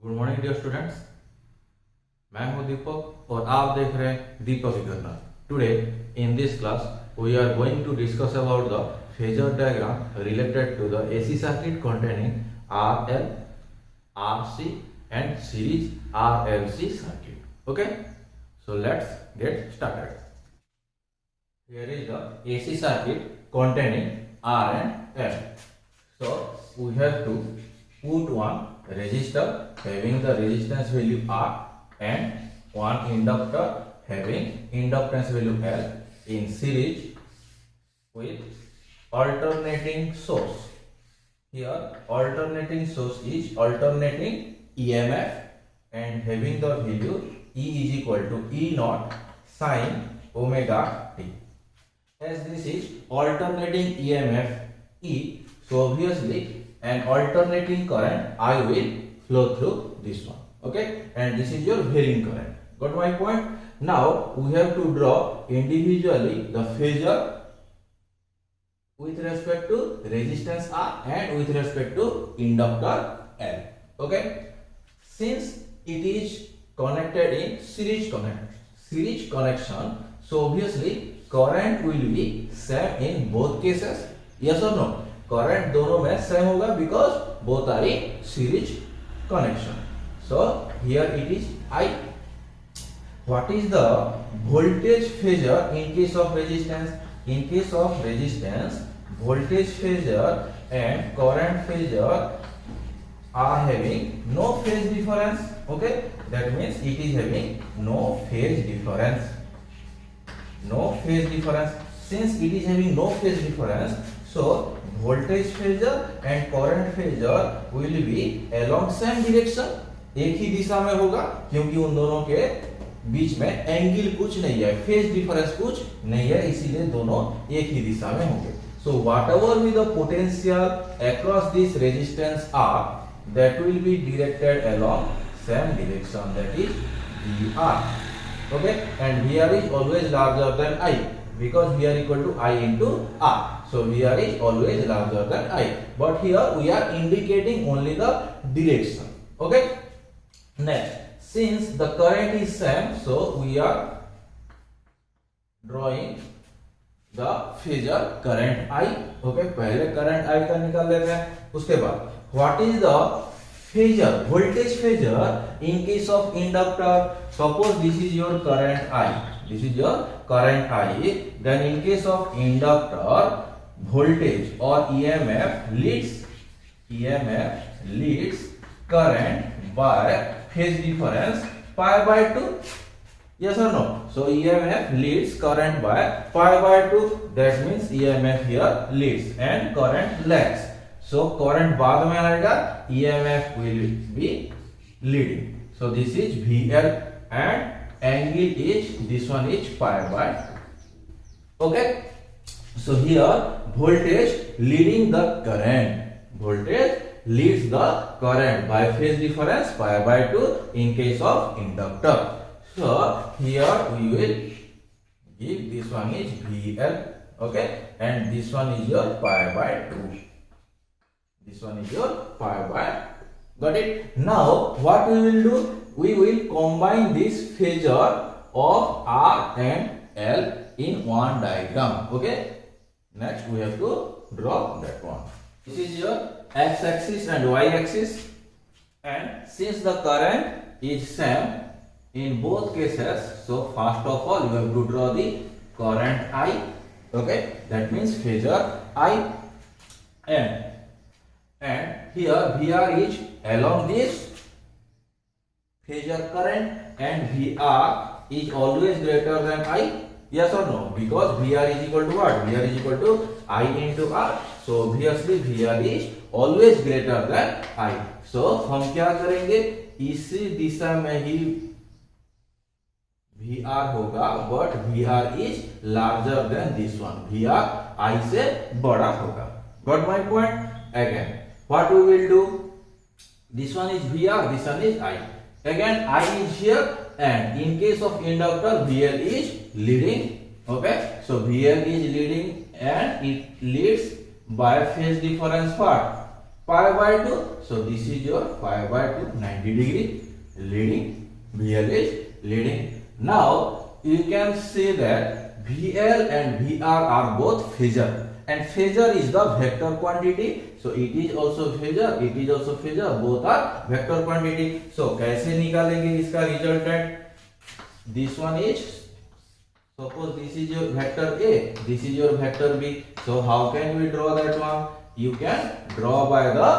Good morning dear students. मैं हूं दीपक और आप देख रहे हैं दीपक इगर्नर। Today in this class we are going to discuss about the phasor diagram related to the AC circuit containing RL, RC and series RLC circuit. Okay, so let's get started. Here is the AC circuit containing R and L. So we have to put one resistor having the resistance value R and one inductor having inductance value L in series with alternating source. Here alternating source is alternating EMF and having the value E is equal to E naught sin omega t. As this is alternating EMF E, so obviously an alternating current I will flow through this one. Okay, and this is your varying current. Got my point? Now we have to draw individually the phasor with respect to resistance R and with respect to inductor L. Okay, since it is connected in series connection, so obviously current will be same in both cases. Yes or no? Current दोनों में same होगा because both are in series connection. So here it is I. What is the voltage phasor in case of resistance? In case of resistance, voltage phasor and current phasor are having no phase difference. Okay, that means it is having no phase difference. No phase difference. Since it is having no phase difference, so voltage phasor and current phasor will be along same direction. एक ही दिशा में होगा क्योंकि उन दोनों के बीच में angle कुछ नहीं है, फेज डिफरेंस कुछ नहीं है, इसीलिए दोनों एक ही दिशा में होंगे. So whatever be the potential across this resistance R, that will be directed along same direction, that is VR. Okay, and VR is always larger than I because VR equal to I into R. So VR is always larger than I. But here we are indicating only the direction. Okay. Next, since the current is same, so we are drawing the phasor current I. Okay, पहले current I का निकाल लेते हैं. उसके बाद what is the phasor, voltage phasor in case of inductor? Suppose this is your current I. This is your current I. Then in case of inductor, voltage or EMF leads current by phase difference pi by 2. Yes or no? So EMF leads current by pi by 2. That means EMF here leads and current lags. So current बाद में आएगा, EMF will be leading. So this is VL and angle is, this one is pi by 2. Okay. So here voltage leading the current. Voltage leads the current by phase difference pi by 2 in case of inductor. So here we will give this one is VL. Okay, and this one is your pi by 2. This one is your pi by 2. Got it? Now what we will do? We will combine this phasor of R and L in one diagram. Okay. Next we have to draw that one. This is your x-axis and y-axis, and since the current is same in both cases, so first of all you have to draw the current I. Okay, that means phasor I, and here VR is along this phasor current and VR is always greater than I. Yes or no? Because VR is equal to what? VR is equal to I into R. So obviously VR is always greater than I. So हम क्या करेंगे? इसी दिशा में ही VR होगा, but VR is larger than this one. VR I से बड़ा होगा. Got my point? Again, what we will do? This one is VR, this one is I. Again, I is here, and in case of inductor, VL is leading. Okay, so VL is leading and it leads by phase difference what? pi by 2. So this is your pi by 2, 90 degree leading. VL is leading. Now you can say that VL and VR are both phasor, and phasor is the vector quantity. So it is also phasor, it is also phasor, both are vector quantity. So कैसे निकालेंगे इसका resultant? This one is, suppose this is your vector A, this is your vector B. So how can we draw that one? You can draw by the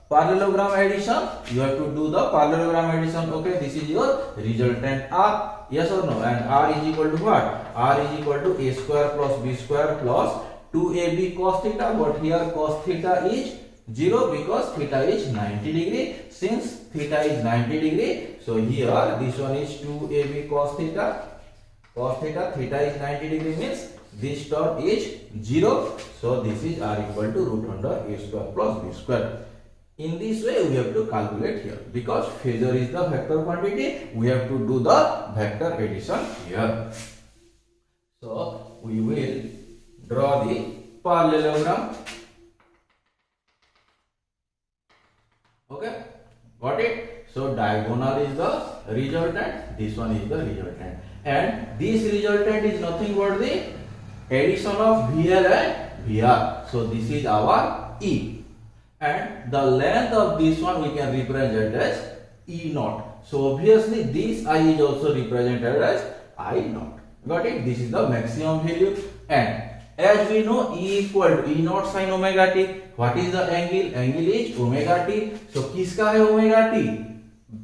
parallelogram addition. You have to do the parallelogram addition. Okay, this is your resultant R. Yes or no? And R is equal to what? R is equal to A square plus B square plus 2AB cos theta. But here cos theta is 0 because theta is 90 degree. Since theta is 90 degree, so here this one is 2AB cos theta. Cos theta, theta is 90 degree means this term is 0. So this is R equal to root under A square plus B square. In this way we have to calculate here, because phasor is the vector quantity, we have to do the vector addition here. So we will draw the parallelogram. Okay, got it? So diagonal is the resultant, this one is the resultant, and this resultant is nothing but the addition of VL and VR. So this is our E, and the length of this one we can represent as E naught. So obviously this I is also represented as I naught. Got it? This is the maximum value, and as we know E equal to E naught sin omega t. What is the angle? Angle is omega t. So किसका है omega t?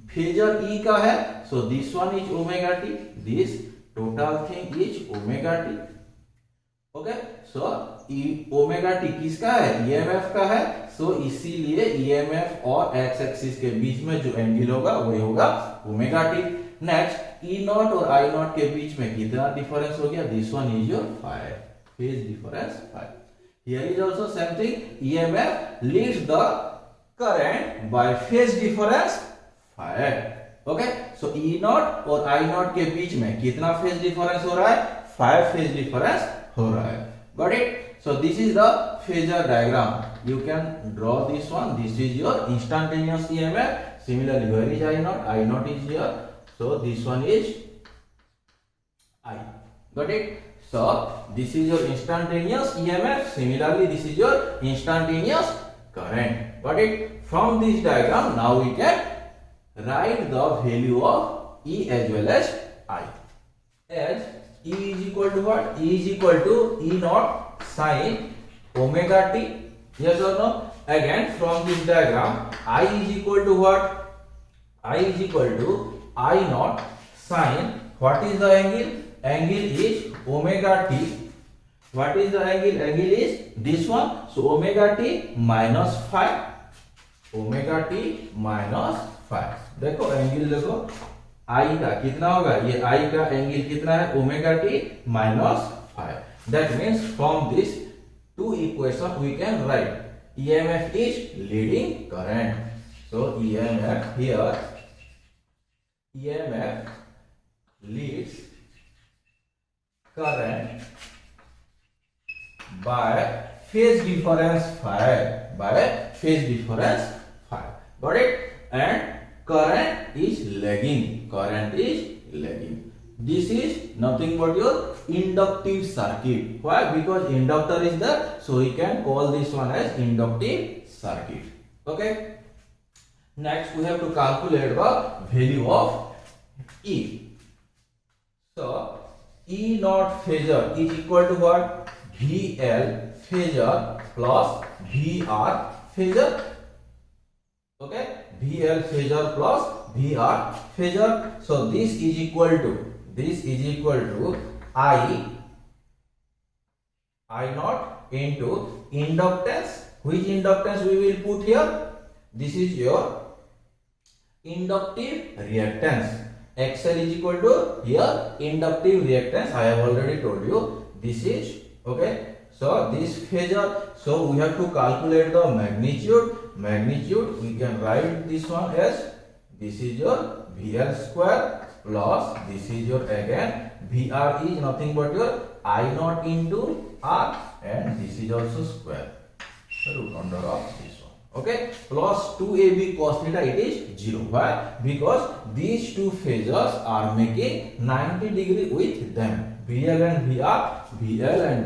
Phasor E का है. So this one is omega t. This total thing is omega t. Okay, so E omega t किसका है? EMF का है. So इसीलिए EMF और x एक्सिस के बीच में जो एंगल होगा वही होगा omega T. Next E not और I नॉट के बीच में कितना डिफरेंस हो गया? This one is your phi, phase difference phi. Here is also same thing. EMF leads the current by phase difference phi. Okay, so E not और I not के बीच में कितना फेज डिफरेंस हो रहा है? 5 फेज डिफरेंस हो रहा है. Got it? So this is the phasor diagram. You can draw this one. This is your instantaneous EMF. Similarly, where is I naught? I naught is here. So this one is I. Got it? So this is your instantaneous EMF. Similarly, this is your instantaneous current. Got it? From this diagram, now we can write the value of E as well as I. As E is equal to what? E is equal to E naught sin omega t. Yes or no? Again, from this diagram, I is equal to what? I is equal to I naught sin. What is the angle? Angle is omega t. What is the angle? Angle is this one. So omega t minus phi. Omega t minus phi. देखो angle देखो I का कितना होगा? ये I का angle कितना है? Omega T minus five. That means from this two equation we can write EMF is leading current. So EMF here, EMF leads current by phase difference phi. By phase difference phi. Got it? And current is lagging. Current is lagging. This is nothing but your inductive circuit. Why? Because inductor is there, so we can call this one as inductive circuit. Okay. Next, we have to calculate the value of E. So E naught phasor is equal to what? VL phasor plus VR phasor. Okay, VL phasor plus VR phasor. So this is equal to I naught into inductance. Which inductance we will put here? This is your inductive reactance. XL is equal to here inductive reactance. I have already told you. This is okay. So this phasor. So we have to calculate the magnitude. Magnitude we can write this one as this is your VL square plus this is your again VR is nothing but your I naught into R, and this is also square root under of this one. Okay, plus 2AB cos theta, it is 0. Why? Because these two phasors are making 90 degree with them. BL and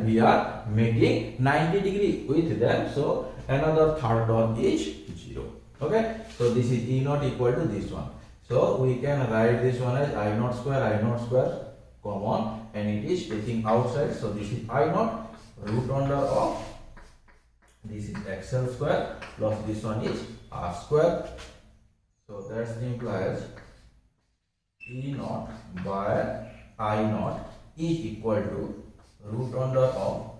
VR making 90 degree with them. So another third term is 0. Okay, so this is E naught equal to this one. So we can write this one as I naught square common, and it is taking outside. So this is I naught root under of this is XL square plus this one is R square. So that implies E naught by I naught is equal to root under of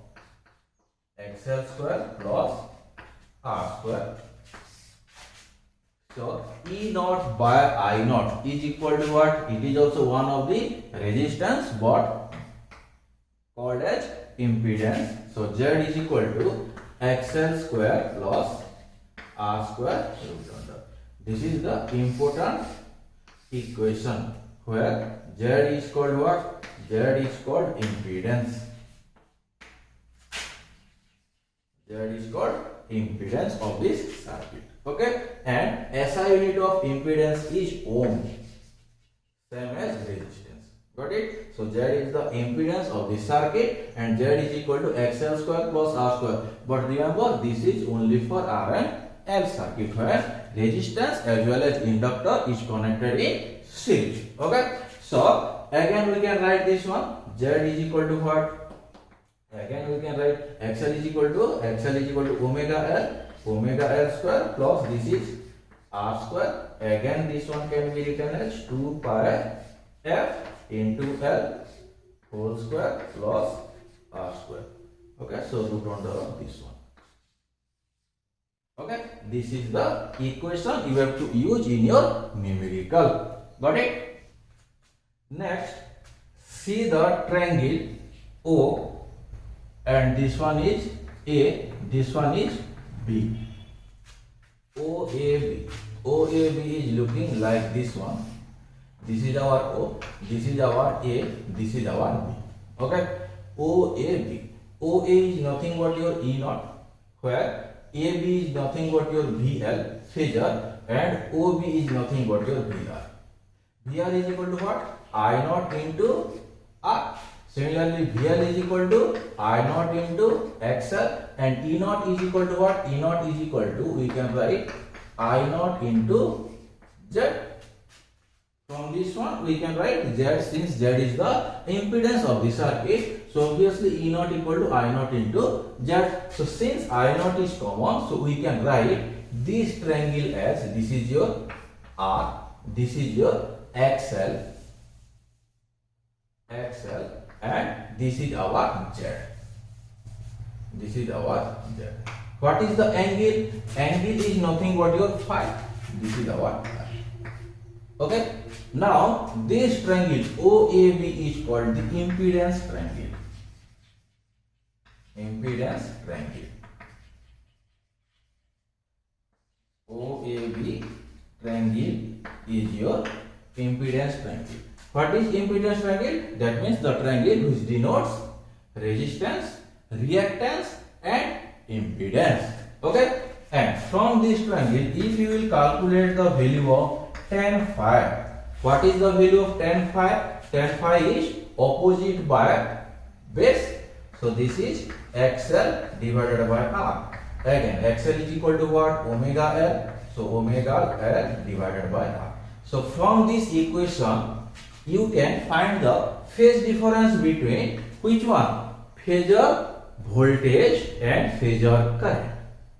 XL square plus R square. So E naught by I naught is equal to what? It is also one of the resistance but called as impedance. So Z is equal to XL square plus R square root under. This is the important equation where Z is called what? Z is called impedance. Z is called impedance of this circuit. Okay, and SI unit of impedance is ohm, same as resistance. Got it? So Z is the impedance of the circuit and Z is equal to XL square plus R square. But remember, this is only for R and L circuit where resistance as well as inductor is connected in series. Okay, so again we can write this one. Z is equal to what? Again we can write XL is equal to omega L square plus this is R square. Again this one can be written as 2 pi F into L whole square plus R square. Okay, so root under of this one. Okay, this is the equation you have to use in your numerical. Got it? Next, see the triangle O, and this one is A, this one is B. OAB. OAB is looking like this one. This is our O, this is our A, this is our B. Okay, OAB. OA is nothing but your E naught, where AB is nothing but your VL phasor, and OB is nothing but your VR. VR is equal to what? I naught into R. Similarly, VL is equal to I naught into XL, and E naught is equal to what? E naught is equal to, we can write I naught into Z. From this one we can write Z, since Z is the impedance of the circuit. So obviously E naught equal to I naught into Z. So since I naught is common, so we can write this triangle as this is your R, this is your XL, and this is our Z. This is our Z. What is the angle? Angle is nothing but your phi. This is our phi. Okay. Now this triangle OAB is called the impedance triangle. Impedance triangle. OAB triangle is your impedance triangle. What is impedance triangle? That means the triangle which denotes resistance, reactance and impedance. Okay, and from this triangle, if you will calculate the value of tan phi, what is the value of tan phi? Tan phi is opposite by base. So this is XL divided by R. Again, XL is equal to what? Omega L. So omega L divided by R. So from this equation, you can find the phase difference between which one? Phasor voltage and phasor current.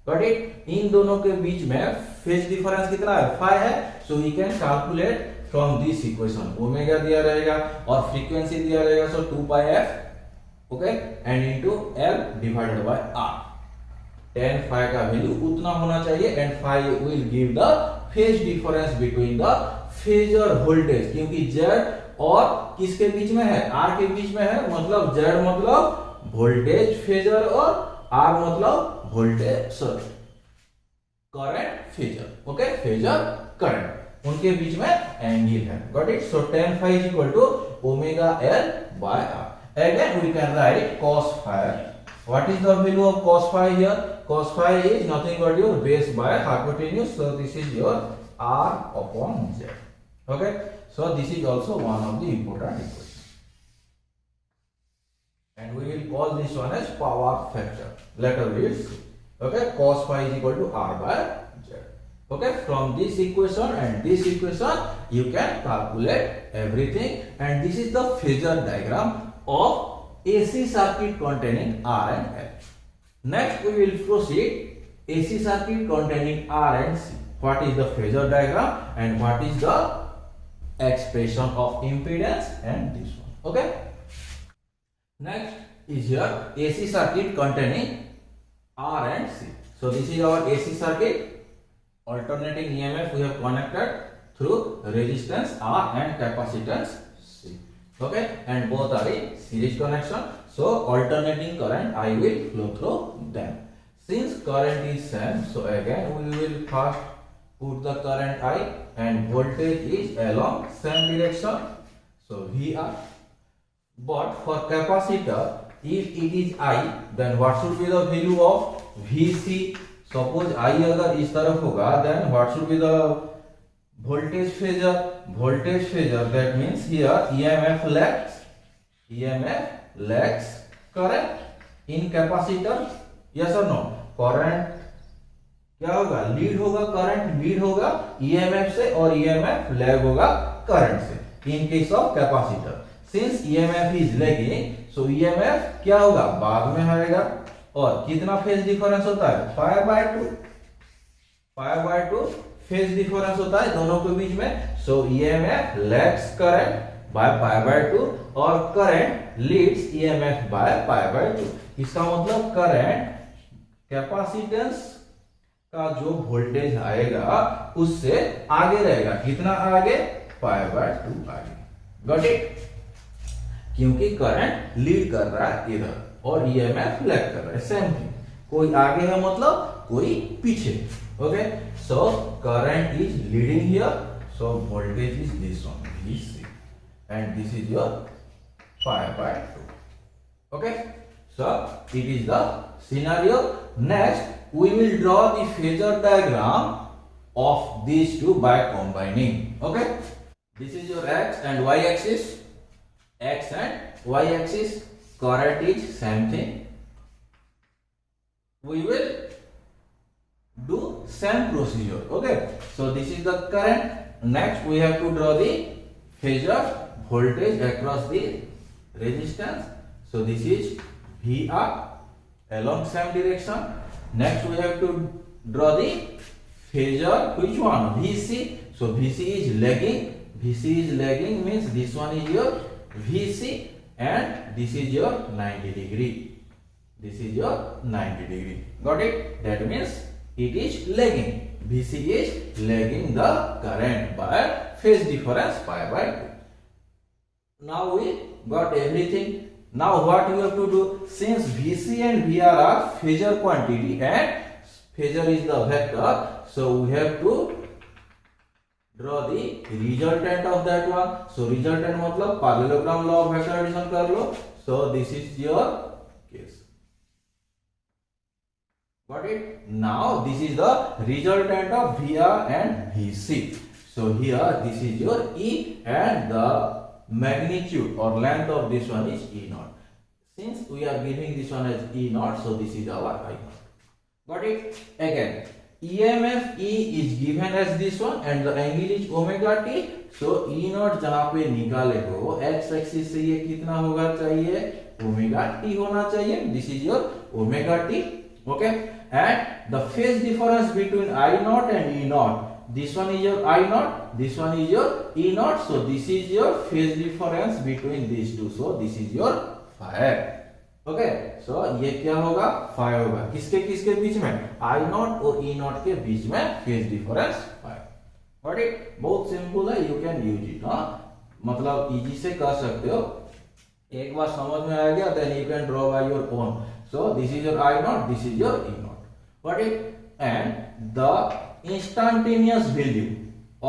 Got it? इन दोनों के बीच में phase difference कितना है? Phi है. So we can calculate from this equation. Omega दिया रहेगा और frequency दिया रहेगा. So 2 pi F okay and into L divided by R. tan phi का वैल्यू उतना होना चाहिए and phi will give the phase difference between the phasor voltage. क्योंकि Z और किसके बीच में है? R के बीच में है. मतलब Z मतलब वोल्टेज फेजर और R मतलब voltage current phasor. Okay, phasor current उनके बीच में एंगल है. Got it? So tan phi is equal to omega L by R. Again we can write cos phi. What is the value of cos phi here? cos phi is nothing but your base by hypotenuse. So this is your R upon Z. Okay. So this is also one of the important equations. And we will call this one as power factor. Later we will see. Okay. Cos phi is equal to R by Z. Okay. From this equation and this equation you can calculate everything. And this is the phasor diagram of AC circuit containing R and L. Next we will proceed AC circuit containing R and C. What is the phasor diagram and what is the expression of impedance and this one. Okay. Next is your AC circuit containing R and C. So this is our AC circuit. Alternating EMF we have connected through resistance R and capacitance C. Okay, and both are in series connection. So alternating current I will flow through them. Since current is same, so again we will first put the current I and voltage is along same direction. So VR. But for capacitor, if it is I, then what should be the value of VC? Suppose I अगर इस तरफ होगा, then what should be the voltage phasor? Voltage phasor, that means here EMF lags current in capacitor. Yes or no? Current क्या होगा? Lead होगा, current lead होगा EMF से और EMF लैग होगा करंट से. In case of capacitor, since EMF is lagging, so EMF क्या होगा? बाद में आएगा. और कितना फेज डिफरेंस होता है? π/2 फेज डिफरेंस होता है दोनों के बीच में. सो EMF lags current by π/2 और करंट लीड्स EMF by π/2. इसका मतलब करंट कैपेसिटेंस का जो वोल्टेज आएगा उससे आगे रहेगा. कितना आगे? π/2 आगे. Got it? क्योंकि करंट लीड कर रहा है इधर और EMF लैग कर रहा है. Same thing. कोई आगे है मतलब कोई पीछे. Okay. So current is leading here. So voltage is this one VC and this is your π/2. Okay. So it is the scenario. Next we will draw the phasor diagram of these two by combining. Okay. This is your X and Y axis. X and Y axis. Current is same thing. We will do same procedure. Okay. So this is the current. Next we have to draw the phasor voltage across the resistance. So this is VR along same direction. Next we have to draw the phasor, which one? VC. So VC is lagging. VC is lagging means this one is your VC and this is your 90 degree. This is your 90 degree. Got it? That means it is lagging. VC is lagging the current by phase difference π/2. Now we got everything. Now what you have to do? Since VC and VR are phasor quantity and phasor is the vector, so we have to draw the resultant of that one. So resultant मतलब parallelogram law of vector addition कर लो. So this is your case. Got it? Now this is the resultant of VR and VC. So here this is your E and the magnitude or length of this one is E0. Since we are giving this one as E0, so this is our I0. Got it? Again, EMF E is given as this one and the angle is omega t. So E0 जहाँ पे निकाले हो x axis से ये कितना होगा चाहिए? Omega t होना चाहिए. This is your omega t. Okay. And the phase difference between I0 and E0. This one is your I0. This one is your E0. So this is your phase difference between these two. So this is your phi. Okay. So ये क्या होगा? phi होगा. किसके बीच में? I0 और E0 के बीच में phase difference phi. Got it? बहुत सिंपल है. You can use it. मतलब इजी से कर सकते हो. एक बार समझ में आ गया then you can draw by your own. So this is your I0, this is your E0. Got it? And the instantaneous value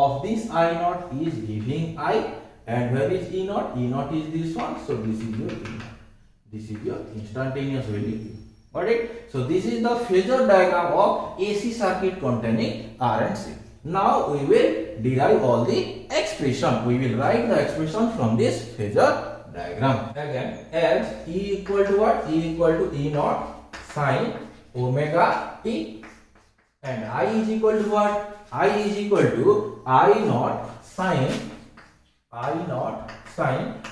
of this I0 is giving I, and where is E0? E0 is this one. So this is your E0. This is your instantaneous value. Got it? So this is the phasor diagram of AC circuit containing R and C. Now we will derive all the expression. We will write the expression from this phasor diagram. Again, as E equal to what? E equal to E naught sin omega t, and I is equal to what? I is equal to I naught sin.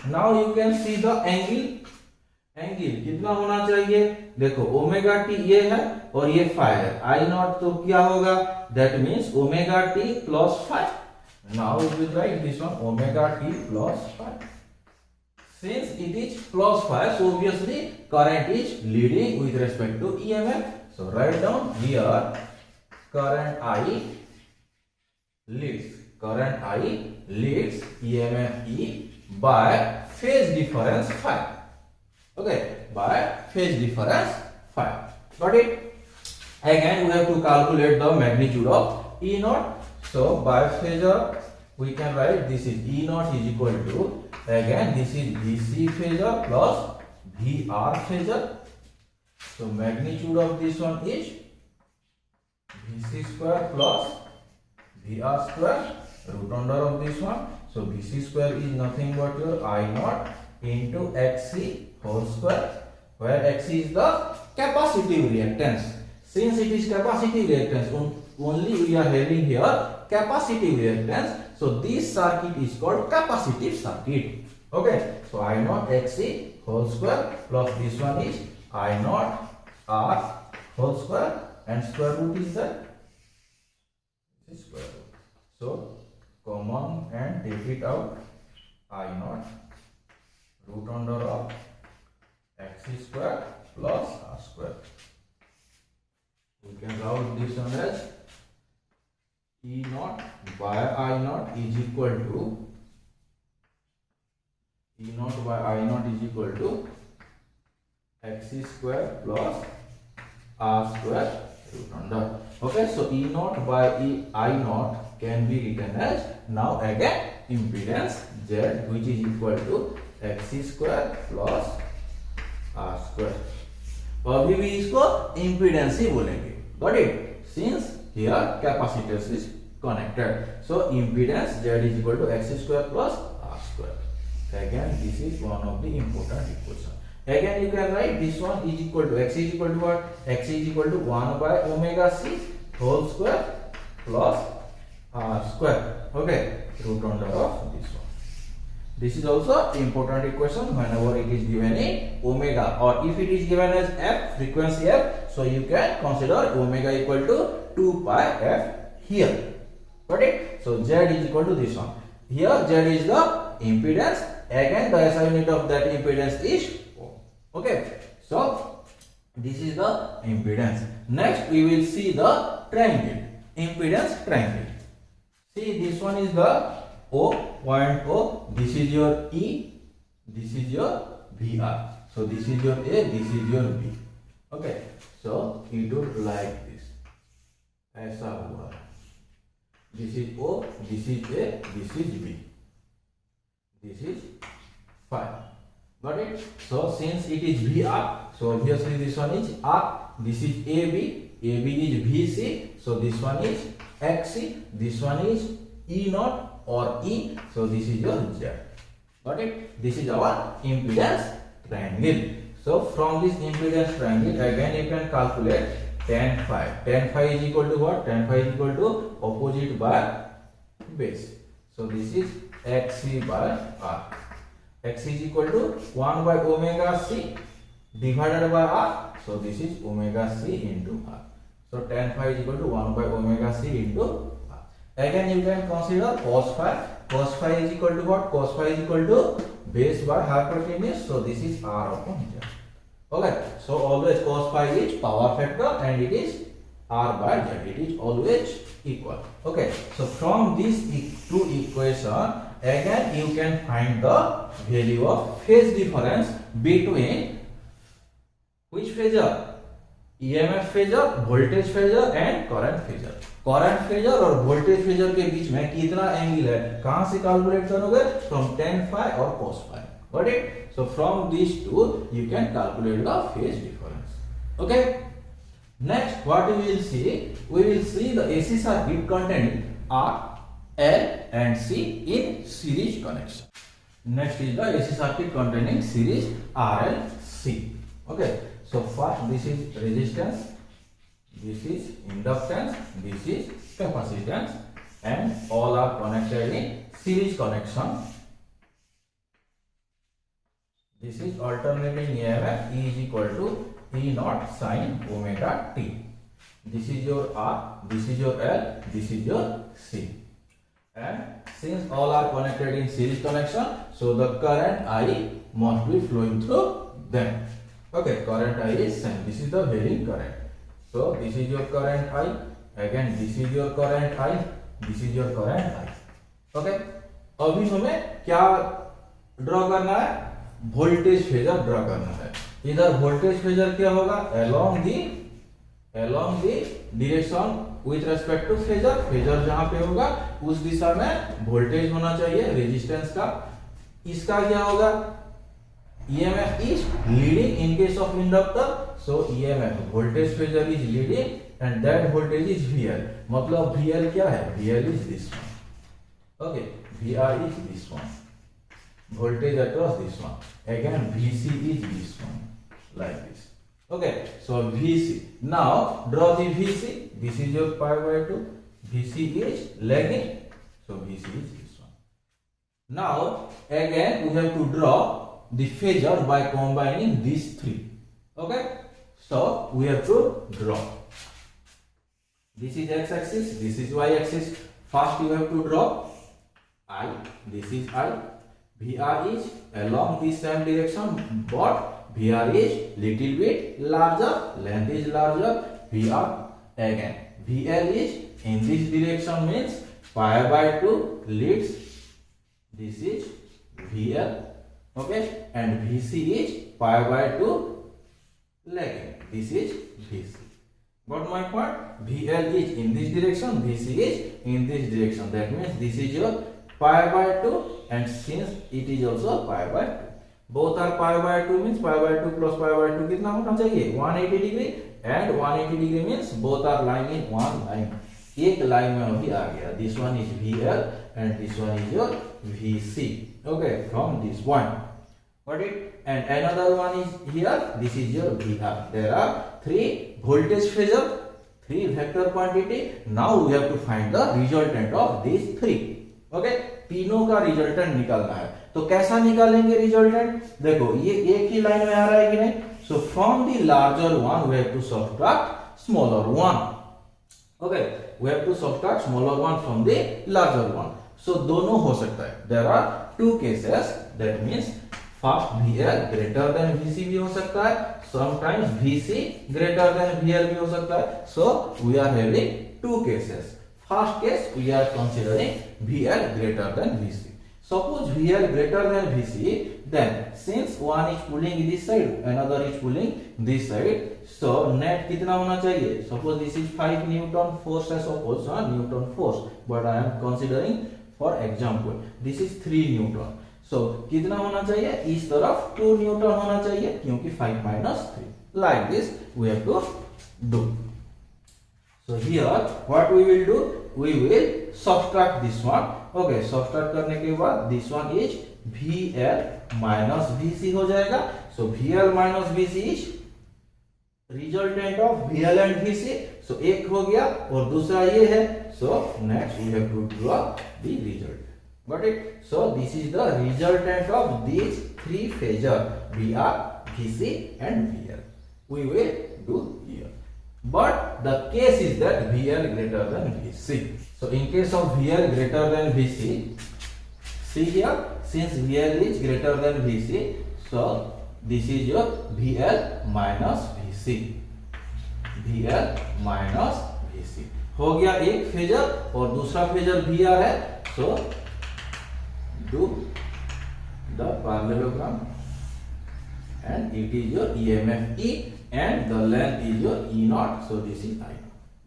Now you can see the angle कितना होना चाहिए? देखो omega T ये है और ये phi है, आई not तो क्या होगा? That means omega t plus phi. Now we will write this one omega t plus phi. Since it is plus phi, so obviously current is leading with respect to EMF, so write down here current I leads EMF E by phase difference phi. Okay, by phase difference phi. Got it? Again, we have to calculate the magnitude of E naught. So by phasor, we can write this is E naught is equal to, again this is VC phasor plus VR phasor. So magnitude of this one is VC square plus VR square, root under of this one. So VC square is nothing but your I naught into XC whole square, where XC is the capacitive reactance. Since it is capacitive reactance, only we are having here capacitive reactance. So this circuit is called capacitive circuit. Okay, so I naught XC whole square plus this one is I naught R whole square, and square root is that square root. So common and take it out, I naught root under of XC square plus R square. We can write this one as E naught by I naught is equal to XC square plus R square root under. Okay, so E naught by I naught can be written as, now again impedance Z, which is equal to XC square plus R square. अभी भी इसको impedance ही बोलेंगे. Got it? Since here capacitance is connected, so impedance Z is equal to XC square plus R square. Again, this is one of the important equation. Again, you can write this one is equal to X is equal to what? X is equal to 1 by omega C whole square plus R square. Okay, root under of this one. This is also important equation whenever it is given in omega, or if it is given as f, frequency f, so you can consider omega equal to 2 pi f here. Got it? So Z is equal to this one. Here Z is the impedance. Again, the SI unit of that impedance is ohm. Okay, so this is the impedance. Next we will see the triangle, impedance triangle. See, this one is the O, point O, this is your E, this is your VR. So this is your A, this is your B. Okay, so it would like this. ऐसा हुआ. This is O, this is A, this is B. This is phi. Got it? So since it is VR, so obviously this one is R, this is AB, AB is VC, so this one is XC, this one is E naught or E, so this is your Z. Got it? This is our impedance triangle. So from this impedance triangle, again you can calculate tan phi. Tan phi is equal to what? Tan phi is equal to opposite by base. So this is XC by R. X is equal to 1 by omega C divided by R. So this is omega C into R. So tan phi is equal to 1 by omega C into R. Again you can consider cos phi. Cos phi is equal to what? Cos phi is equal to base by hypotenuse. So this is R upon Z. Okay. So always cos phi is power factor and it is R by Z. It is always equal. Okay. So from these two equations, again you can find the value of phase difference between which phasor? EMF phasor, voltage phasor and current phasor. Current phasor और voltage phasor के बीच में कितना angle है, कहां से calculate करोगे? From tan phi और cos phi. Got it? So from these two you can calculate the phase difference. Okay. Next, what we will see? We will see the AC circuit containing R, L, and C in series connection. Next is the AC circuit containing series R, L, C. Okay. So first, this is resistance, this is inductance, this is capacitance, and all are connected in series connection. This is alternating EMF E is equal to E naught sin omega t. This is your R, this is your L, this is your C. And since all are connected in series connection, so the current I must be flowing through them. Okay, current I is same. This is the varying current. So this is your current I. Again, this is your current I. This is your current I. Okay. अभी हमें क्या draw करना है? Voltage phasor draw करना है. इधर voltage phasor क्या होगा? along the direction with respect to phasor. Phasor जहां पे होगा उस दिशा में वोल्टेज होना चाहिए रेजिस्टेंस का. इसका क्या होगा? EMF is leading in case of inductor. So EMF voltage phasor is leading and that voltage is VL. मतलब VL क्या है? VL is this one. Okay, VR is this one. Voltage across this one. Again, VC is this one, like this. Okay, so VC. Now draw the VC. This is your pi by 2. VC is lagging, so VC is this one. Now again we have to draw the phasor by combining these three. Okay, so we have to draw. This is x-axis, this is y-axis. First you have to draw I. This is I. VR is along the same direction, but VR is little bit larger, length is larger. VR again. VL is in this direction means pi by 2 leads. This is VL. Okay, and VC is pi by 2 lagging. This is VC. Got my point? VL is in this direction, VC is in this direction. That means this is your pi by 2, and since it is also pi by 2. Both are pi by 2 means pi by 2 plus pi by 2 कितना होना चाहिए? 180 degree, and 180 degree means both are lying in one line. एक line में अभी आ गया. This one is VL and this one is your VC. Okay, from this one. Got it? And another one is here. This is your VR. There are three voltage phasor, three vector quantity. Now we have to find the resultant of these three. Okay, तीनों का resultant निकालना है. तो कैसा निकालेंगे resultant? देखो ये एक ही लाइन में आ रहा है कि नहीं? So from the larger one we have to subtract smaller one. Okay, we have to subtract smaller one from the larger one. So दोनों हो सकता है. There are two cases. That means first VL greater than VC भी हो सकता है. Sometimes VC greater than VL भी हो सकता है. So we are having two cases. First case we are considering VL greater than VC. Suppose VL greater than VC, then since one is pulling this side, another is pulling this side, so net कितना होना चाहिए? Suppose this is 5 Newton force as opposed to Newton force, but I am considering for example this is 3 Newton. So कितना होना चाहिए? इस तरफ 2 Newton होना चाहिए क्योंकि 5 minus 3. Like this we have to do. So here what we will do? We will subtract this one. Okay, subtract करने के बाद this one is VL minus VC हो जाएगा. So VL minus VC is resultant of VL and VC. So एक हो गया और दूसरा ये है. So next we have to draw the result. Got it? So this is the resultant of these three phasor VR, VC and VL. We will do here. But the case is that VL greater than VC. So in case of VL greater than VC, see here, since VL is greater than VC, so this is your VL minus VC. VL minus VC. हो गया एक phasor और दूसरा phasor VR है. So do the parallelogram and it is your EMF E and the length is your E naught. So this is I.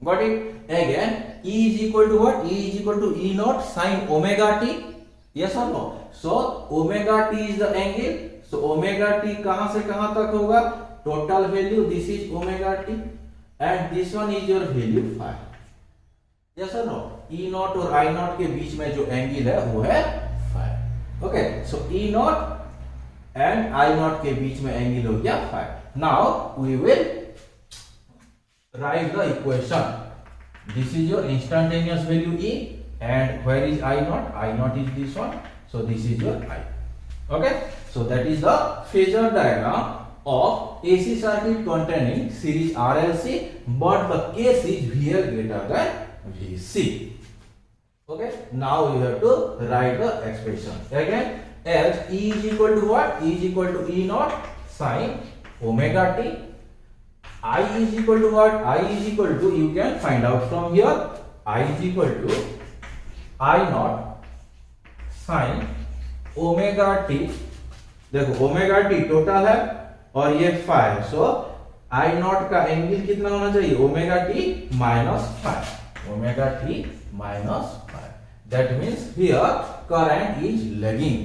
Got it? Again, E is equal to what? E is equal to E naught sin omega t. Yes or no? So omega t is the angle. So omega t कहां से कहां तक होगा? total value, this is omega t, and this one is your value phi. Yes or no? E naught और I naught के बीच में जो angle है वो है phi. Okay, so E naught and I naught के बीच में एंगल हो गया phi. Now we will write the equation. This is your instantaneous value E, and where is I naught? I naught is this one. So this is your I. Okay, so that is the phasor diagram of AC circuit containing series RLC, but the case is VL greater than VC. Okay, now we have to write the expression again, as E is equal to what? E is equal to E naught sin omega t. I is equal to what? I is equal to, you can find out from here, I is equal to I naught sin omega T. देखो omega T total है और ये phi, so I naught का angle कितना होना चाहिए? Omega T minus phi. Omega T minus phi. That means here current is lagging,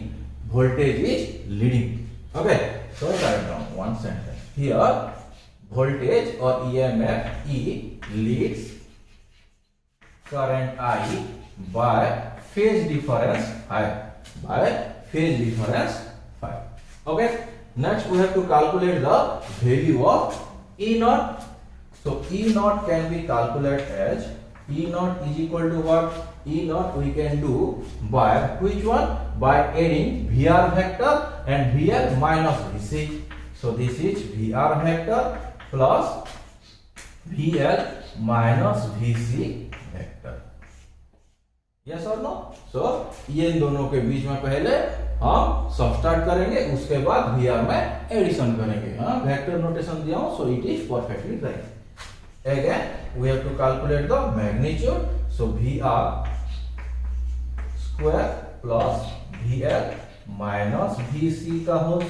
voltage is leading. Okay, so write down one sentence. Here voltage और EMF E leads current I by phase difference I, by phase difference phi. Okay, next we have to calculate the value of E naught. So E naught can be calculated as E naught is equal to what? E naught we can do by which one? By adding VR vector and VL minus VC. So this is VR vector plus VL minus VC vector. Yes or no? So ये दोनों के बीच में पहले हम subtract करेंगे, उसके बाद VR में एडिशन करेंगे. हाँ, वेक्टर नोटेशन दिया हूं, so it is perfectly right. Again we have to calculate the magnitude. So VR square plus VL minus VC का whole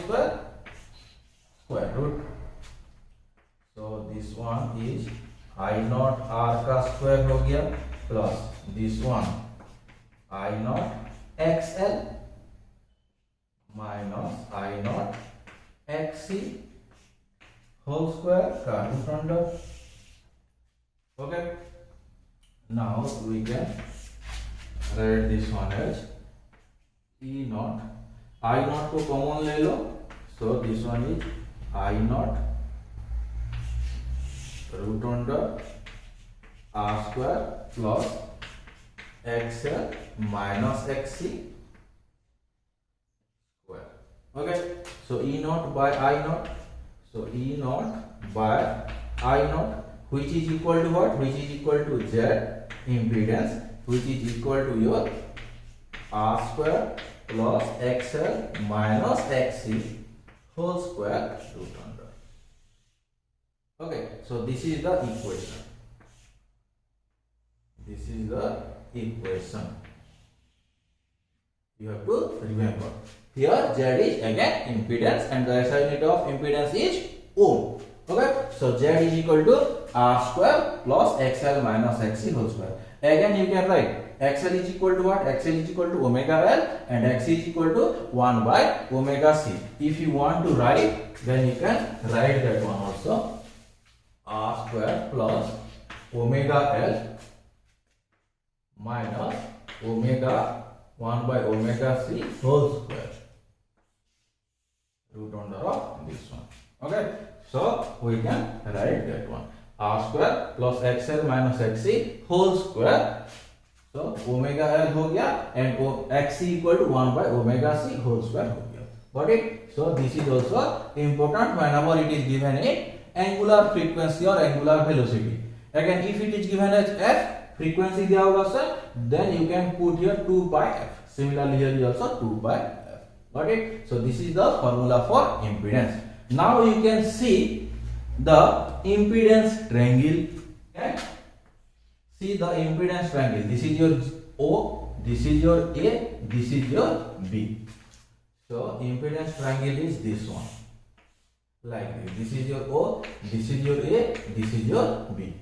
square root. So this one is I naught R का square हो गया plus this one I naught XL minus I naught XC whole square का root under. Okay, now we can write this one as E naught. I naught को common ले लो, so this one is I naught root under R square plus XL minus XC square. Okay, so E naught by I naught. So E naught by I naught, which is equal to what? Which is equal to Z impedance, which is equal to your R square plus XL minus XC whole square root under. Okay, so this is the equation. This is the equation. You have to remember. Here Z is again impedance and the SI unit of impedance is ohm. Okay, so Z is equal to R square plus XL minus XC whole square. Again you can write XL is equal to what? XL is equal to omega L and XC is equal to 1 by omega C. If you want to write, then you can write that one also. R square plus omega L minus omega 1 by omega C whole square root under of this one. Okay, so we can write that one. R square plus XL minus XC whole square. So omega L हो गया and XC equal to 1 by omega C whole square हो गया. Got it? So this is also important whenever it is given in angular frequency or angular velocity. Again, if it is given as f, frequency दिया होगा sir, then you can put here 2 by f. Similarly here is also 2 by f. Got it? So this is the formula for impedance. Now you can see the impedance triangle. Okay? See the impedance triangle. This is your O, this is your A, this is your B. So impedance triangle is this one. Like this. This is your O, this is your A, this is your B.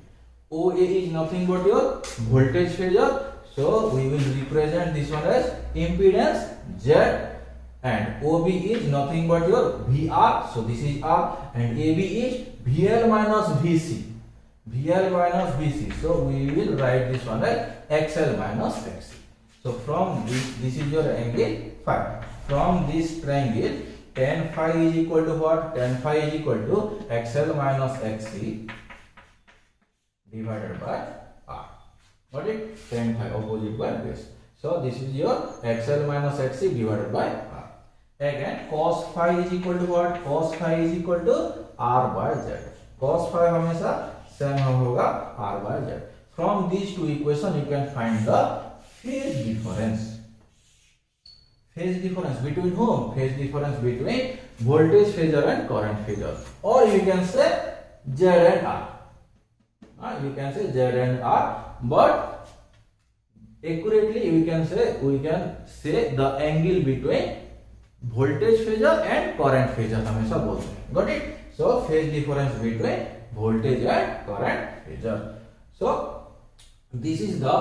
OA is nothing but your voltage phasor. So we will represent this one as impedance Z and OB is nothing but your VR, so this is R, and AB is VL minus VC. VL minus VC. So we will write this one as XL minus XC. So from this is your angle phi. From this triangle, tan phi is equal to what? Tan phi is equal to XL minus XC divided by R. Got it? Tan phi opposite by base. So this is your XL minus XC divided by R. Again, cos phi is equal to what? Cos phi is equal to R by Z. Cos phi हमेशा same होगा R by Z. From these two equations, you can find the phase difference. Phase difference between whom? Phase difference between voltage phasor and current phasor. Or you can say Z and R. You can say Z and R, but accurately we can say the angle between voltage phasor and current phasor हमेशा बोलते हैं. Got it? So phase difference between voltage and current phasor. So this is the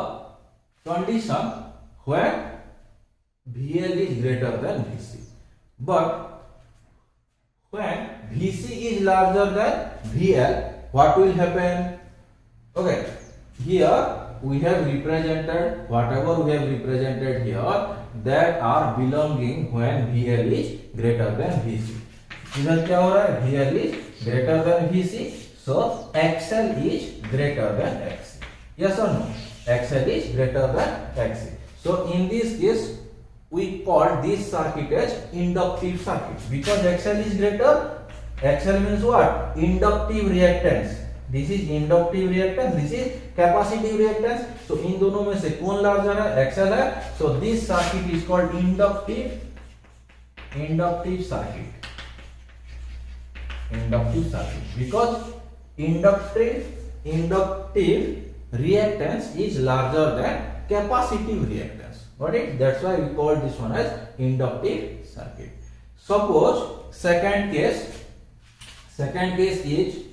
condition when VL is greater than VC. But when VC is larger than VL, what will happen? Okay, here we have represented whatever we have represented here that are belonging when VL is greater than VC. इधर क्या हो रहा है? VL is greater than VC, so XL is greater than XC. Yes or no? XL is greater than XC. So in this case, we call this circuit as inductive circuit because XL is greater. XL means what? Inductive reactance. This is inductive reactance, this is capacitive reactance. So इन दोनों में से कौन larger है? XL है. So this circuit is called inductive circuit. Inductive circuit because inductive reactance is larger than capacitive reactance. Got it? That's why we call this one as inductive circuit. Suppose second case is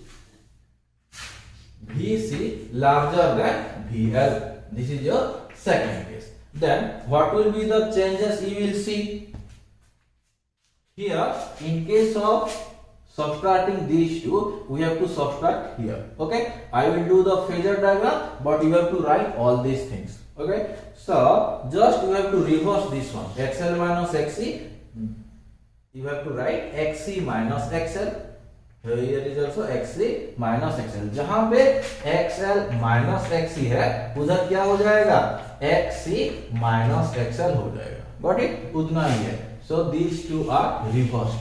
VC larger than VL. This is your second case. Then what will be the changes you will see? Here, in case of subtracting these two, we have to subtract here. Okay, I will do the phasor diagram, but you have to write all these things. Okay, so just you have to reverse this one. XL minus XC. You have to write XC minus XL. Here is also XC minus XL. जहां पे XL minus XC है, उधर क्या हो जाएगा? XC minus XL हो जाएगा. Got it? उतना ही है. So these two are reversed.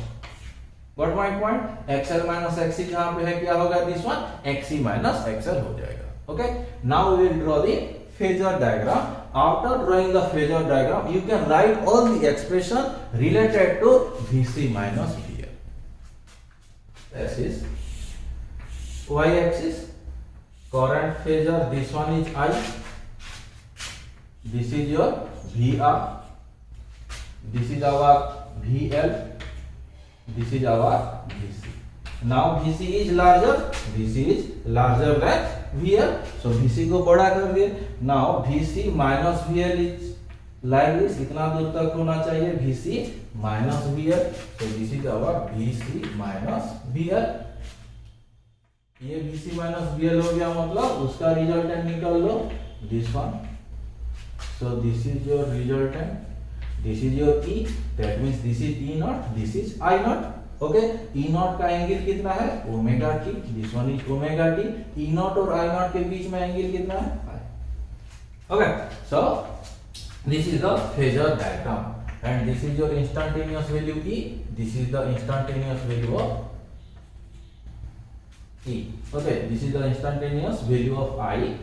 Got my point? XL minus XC जहां पे है क्या होगा? This one XC minus XL हो जाएगा. Okay? Now we will draw the phasor diagram. After drawing the phasor diagram, you can write all the expression related to VC minus VL. This is y-axis, current phasor. This one is I. This is your VR. This is our VL. This is our VC. Now VC is larger. VC is larger than VL. So VC को बड़ा कर दिए. Now VC minus VL is like this. इतना दूर तक होना चाहिए VC minus VL. So this is our VC minus VL. ये VC minus VL हो गया, मतलब उसका रिजल्टेंट निकाल लो. This one. So this is your resultant. This is your E. That means this is E naught. This is I naught. Okay. E naught का angle कितना है? Omega t. This one is omega t. E naught और I naught के बीच में angle कितना है? Okay. So this is the phasor diagram, and this is your instantaneous value E. This is the instantaneous value of E. Okay, this is the instantaneous value of I,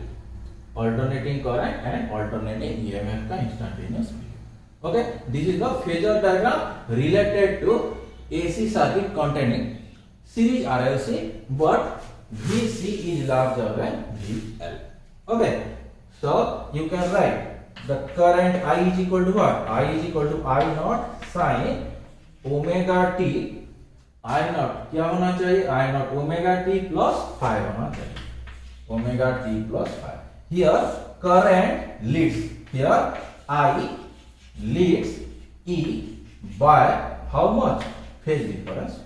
alternating current and alternating EMF का instantaneous value. Okay, this is the phasor diagram related to AC circuit containing series RLC, but VC is larger than VL. Okay, so you can write the current I is equal to what? I is equal to I naught sin omega t. I naught क्या होना चाहिए? I naught omega t plus phi होना चाहिए. Omega t plus phi. Here current leads. Here I leads E by how much? Phase difference.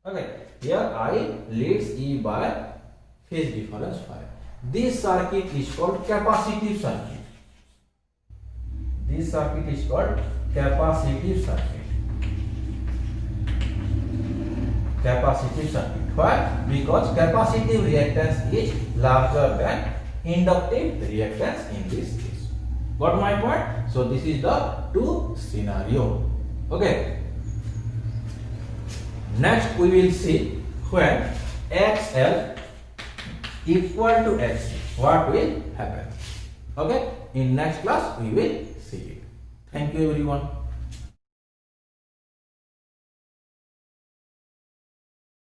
Okay, here I leads E by phase difference phi. This circuit is called capacitive circuit. This circuit is called capacitive circuit. Capacitive circuit. Why? Because capacitive reactance is larger than inductive reactance in this case. Got my point? So this is the two scenario. Okay. Next we will see when XL equal to XC, what will happen. Okay. In next class we will see it. Thank you everyone.